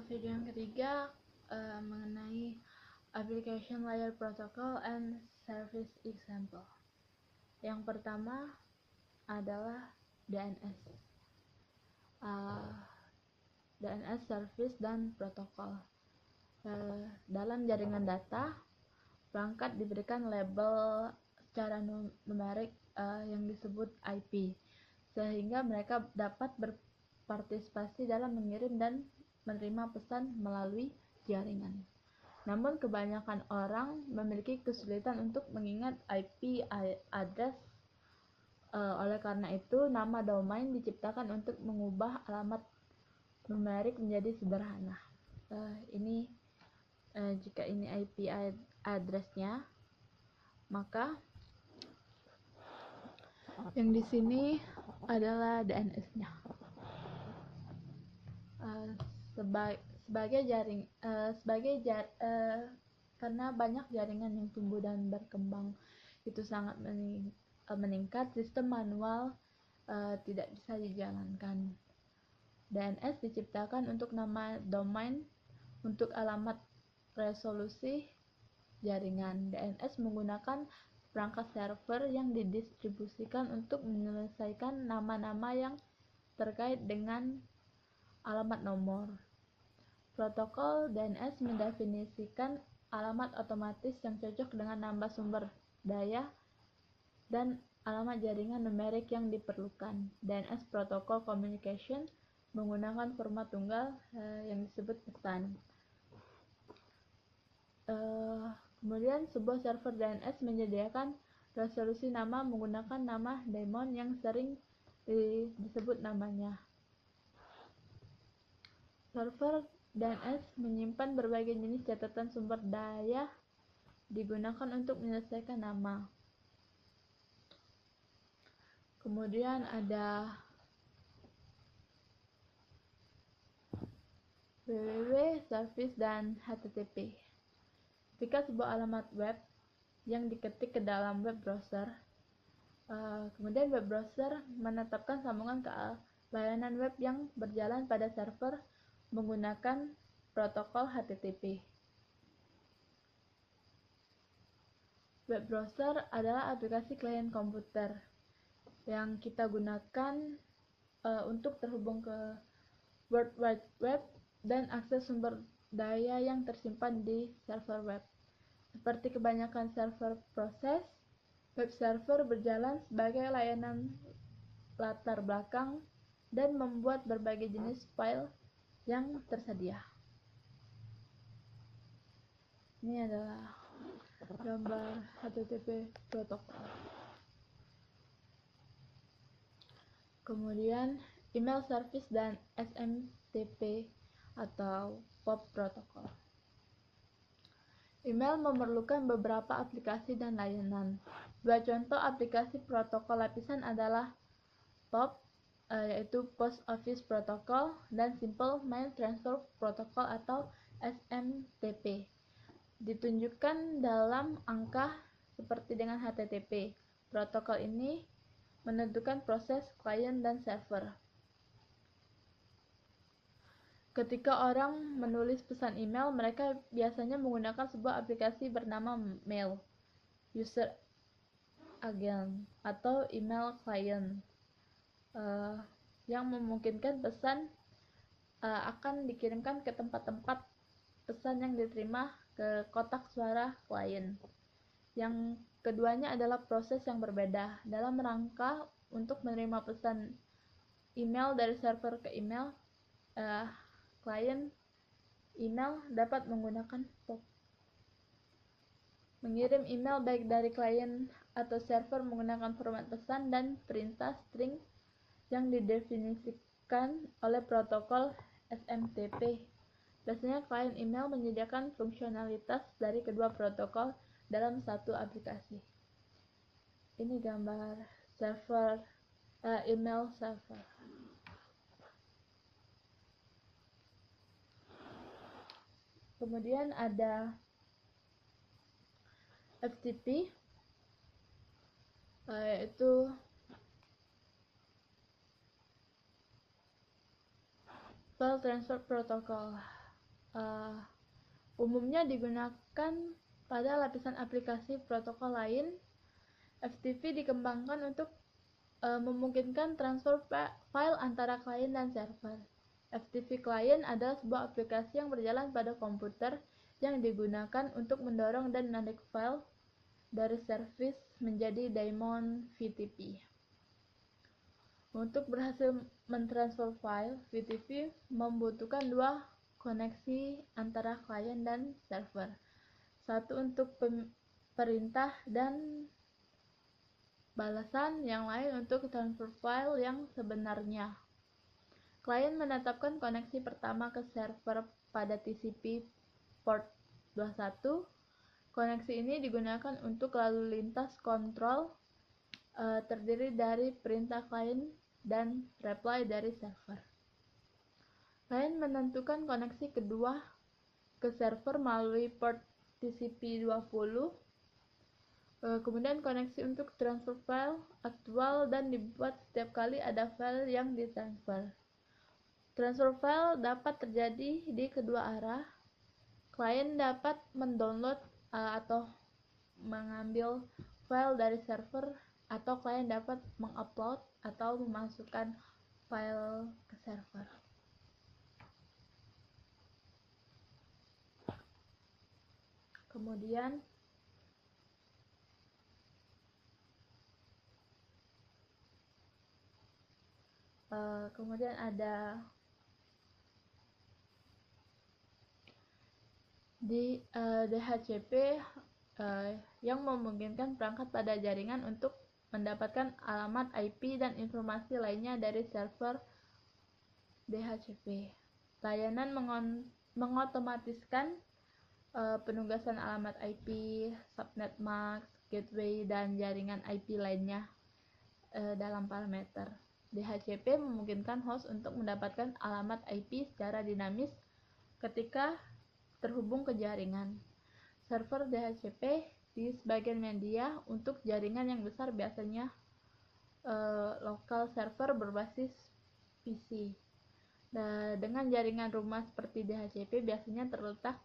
Video yang ketiga mengenai Application Layer Protocol and Service Example. Yang pertama adalah DNS. DNS Service dan Protokol. Dalam jaringan data, perangkat diberikan label secara numerik yang disebut IP, sehingga mereka dapat berpartisipasi dalam mengirim dan menerima pesan melalui jaringan. Namun kebanyakan orang memiliki kesulitan untuk mengingat IP address. Oleh karena itu, nama domain diciptakan untuk mengubah alamat numerik menjadi sederhana. Jika ini IP address-nya, maka yang di sini adalah DNS-nya. Karena banyak jaringan yang tumbuh dan berkembang itu sangat meningkat, sistem manual tidak bisa dijalankan. DNS diciptakan untuk nama domain, untuk alamat resolusi jaringan. DNS menggunakan perangkat server yang didistribusikan untuk menyelesaikan nama-nama yang terkait dengan alamat nomor. Protokol DNS mendefinisikan alamat otomatis yang cocok dengan nama sumber daya dan alamat jaringan numerik yang diperlukan. DNS Protocol Communication menggunakan format tunggal yang disebut pesan. Kemudian sebuah server DNS menyediakan resolusi nama menggunakan nama daemon yang sering disebut namanya. Server DNS menyimpan berbagai jenis catatan sumber daya digunakan untuk menyelesaikan nama. Kemudian ada www, service, dan HTTP. Ketika sebuah alamat web yang diketik ke dalam web browser, kemudian web browser menetapkan sambungan ke layanan web yang berjalan pada server menggunakan protokol HTTP. Web browser adalah aplikasi klien komputer yang kita gunakan untuk terhubung ke World Wide Web dan akses sumber daya yang tersimpan di server web. Seperti kebanyakan server proses, web server berjalan sebagai layanan latar belakang dan membuat berbagai jenis file yang tersedia. Ini adalah gambar HTTP protokol. Kemudian email service dan SMTP atau POP protokol. Email memerlukan beberapa aplikasi dan layanan. Dua contoh aplikasi protokol lapisan adalah POP, yaitu Post Office Protocol, dan Simple Mail Transfer Protocol atau SMTP. Ditunjukkan dalam angka seperti dengan HTTP. Protokol ini menentukan proses klien dan server. Ketika orang menulis pesan email, mereka biasanya menggunakan sebuah aplikasi bernama Mail User Agent atau Email Client yang memungkinkan pesan akan dikirimkan ke tempat-tempat pesan yang diterima ke kotak suara klien. Yang keduanya adalah proses yang berbeda. Dalam rangka untuk menerima pesan email dari server ke email, klien email dapat menggunakan POP. Mengirim email baik dari klien atau server menggunakan format pesan dan perintah string yang didefinisikan oleh protokol SMTP. Biasanya klien email menyediakan fungsionalitas dari kedua protokol dalam satu aplikasi. Ini gambar server email server. Kemudian ada FTP, yaitu File Transfer Protocol umumnya digunakan pada lapisan aplikasi protokol lain. FTP dikembangkan untuk memungkinkan transfer file antara klien dan server. FTP Client adalah sebuah aplikasi yang berjalan pada komputer yang digunakan untuk mendorong dan menarik file dari service menjadi daemon VTP. Untuk berhasil mentransfer file, VTP membutuhkan dua koneksi antara klien dan server. Satu untuk perintah dan balasan, yang lain untuk transfer file yang sebenarnya. Klien menetapkan koneksi pertama ke server pada TCP port 21. Koneksi ini digunakan untuk lalu lintas kontrol terdiri dari perintah klien dan reply dari server. Klien menentukan koneksi kedua ke server melalui port TCP 20. Kemudian koneksi untuk transfer file aktual dan dibuat setiap kali ada file yang ditransfer. Transfer file dapat terjadi di kedua arah. Klien dapat mendownload atau mengambil file dari server, atau klien dapat mengupload atau memasukkan file ke server. Kemudian ada di DHCP yang memungkinkan perangkat pada jaringan untuk mendapatkan alamat IP dan informasi lainnya dari server DHCP. Layanan mengotomatiskan penugasan alamat IP, subnet mask, gateway, dan jaringan IP lainnya dalam parameter. DHCP memungkinkan host untuk mendapatkan alamat IP secara dinamis ketika terhubung ke jaringan. Server DHCP di sebagian media untuk jaringan yang besar biasanya lokal server berbasis PC. Dengan jaringan rumah seperti DHCP biasanya terletak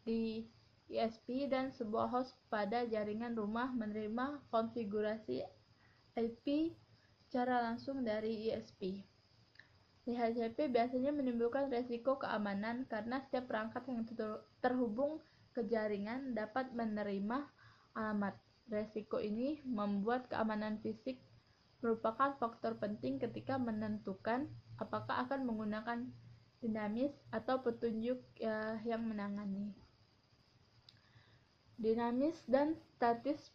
di ISP dan sebuah host pada jaringan rumah menerima konfigurasi IP secara langsung dari ISP. DHCP biasanya menimbulkan resiko keamanan karena setiap perangkat yang terhubung ke jaringan dapat menerima alamat. Resiko ini membuat keamanan fisik merupakan faktor penting ketika menentukan apakah akan menggunakan dinamis atau petunjuk yang menangani. Dinamis dan statis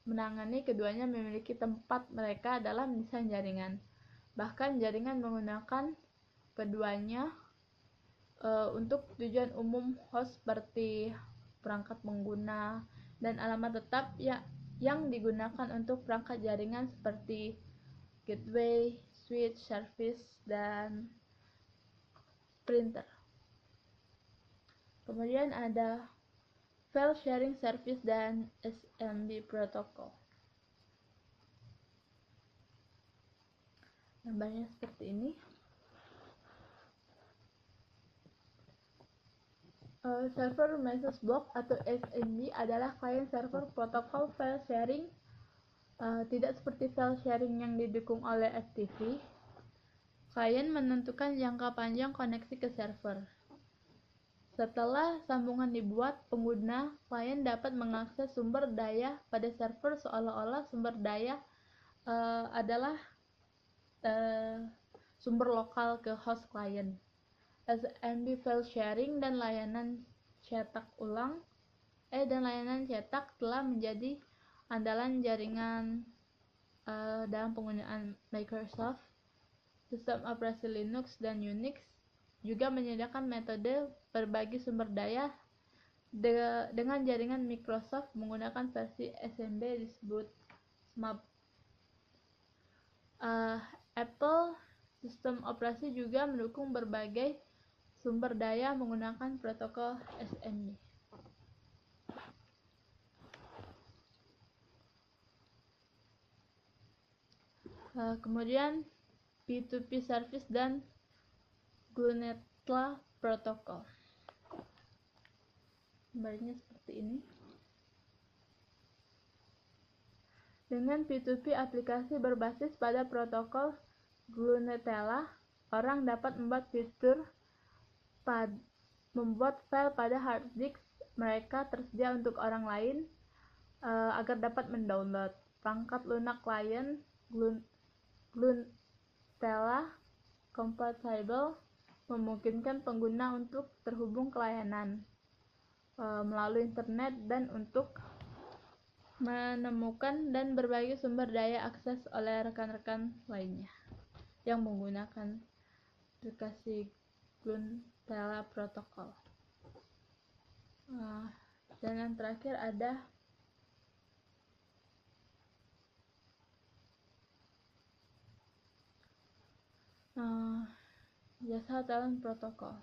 menangani keduanya memiliki tempat mereka dalam desain jaringan. Bahkan jaringan menggunakan keduanya untuk tujuan umum host seperti perangkat pengguna dan alamat tetap yang digunakan untuk perangkat jaringan seperti gateway, switch, service, dan printer. Kemudian ada File Sharing Service dan SMB Protocol. Gambarnya seperti ini. Server Message Block atau SMB adalah klien server protokol file sharing, tidak seperti file sharing yang didukung oleh FTP. Klien menentukan jangka panjang koneksi ke server. Setelah sambungan dibuat, pengguna klien dapat mengakses sumber daya pada server seolah-olah sumber daya adalah sumber lokal ke host klien. SMB file sharing dan layanan cetak telah menjadi andalan jaringan dalam penggunaan Microsoft. Sistem operasi Linux dan Unix juga menyediakan metode berbagi sumber daya dengan jaringan Microsoft menggunakan versi SMB disebut SMB. Apple sistem operasi juga mendukung berbagai sumber daya menggunakan protokol SMB. Kemudian P2P service dan GNU/Netla Protocol. Gambarnya seperti ini. Dengan P2P aplikasi berbasis pada protokol GNU/Netla, orang dapat membuat fitur membuat file pada hard disk mereka tersedia untuk orang lain agar dapat mendownload. Perangkat lunak klien GNU/Netla Compatible memungkinkan pengguna untuk terhubung ke layanan melalui internet dan untuk menemukan dan berbagi sumber daya akses oleh rekan-rekan lainnya yang menggunakan aplikasi GNU/Netla Protocol. Dan yang terakhir ada jasa talent protokol.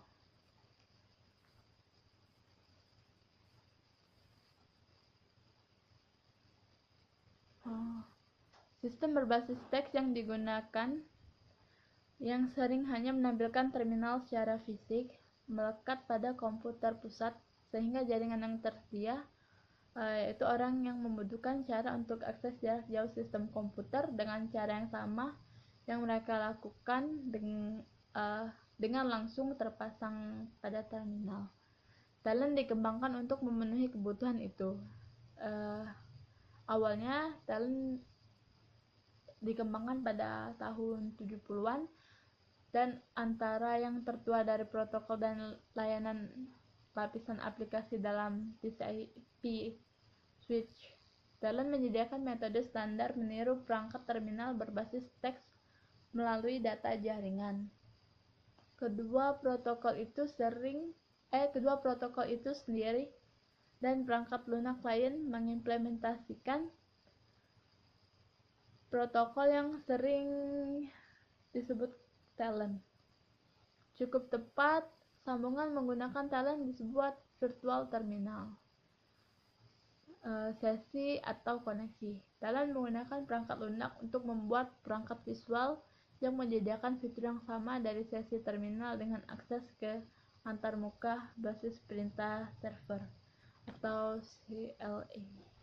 Sistem berbasis teks yang digunakan yang sering hanya menampilkan terminal secara fisik melekat pada komputer pusat, sehingga jaringan yang tersedia yaitu orang yang membutuhkan cara untuk akses jarak jauh sistem komputer dengan cara yang sama yang mereka lakukan dengan langsung terpasang pada terminal. Talent dikembangkan untuk memenuhi kebutuhan itu. Awalnya talent dikembangkan pada tahun 70-an dan antara yang tertua dari protokol dan layanan lapisan aplikasi dalam TCP switch. Talent menyediakan metode standar meniru perangkat terminal berbasis teks melalui data jaringan. Kedua protokol itu sendiri dan perangkat lunak klien mengimplementasikan protokol yang sering disebut talent. Cukup tepat, sambungan menggunakan talent disebut virtual terminal, sesi atau koneksi. Talent menggunakan perangkat lunak untuk membuat perangkat visual yang menyediakan fitur yang sama dari sesi terminal dengan akses ke antarmuka basis perintah server atau CLI.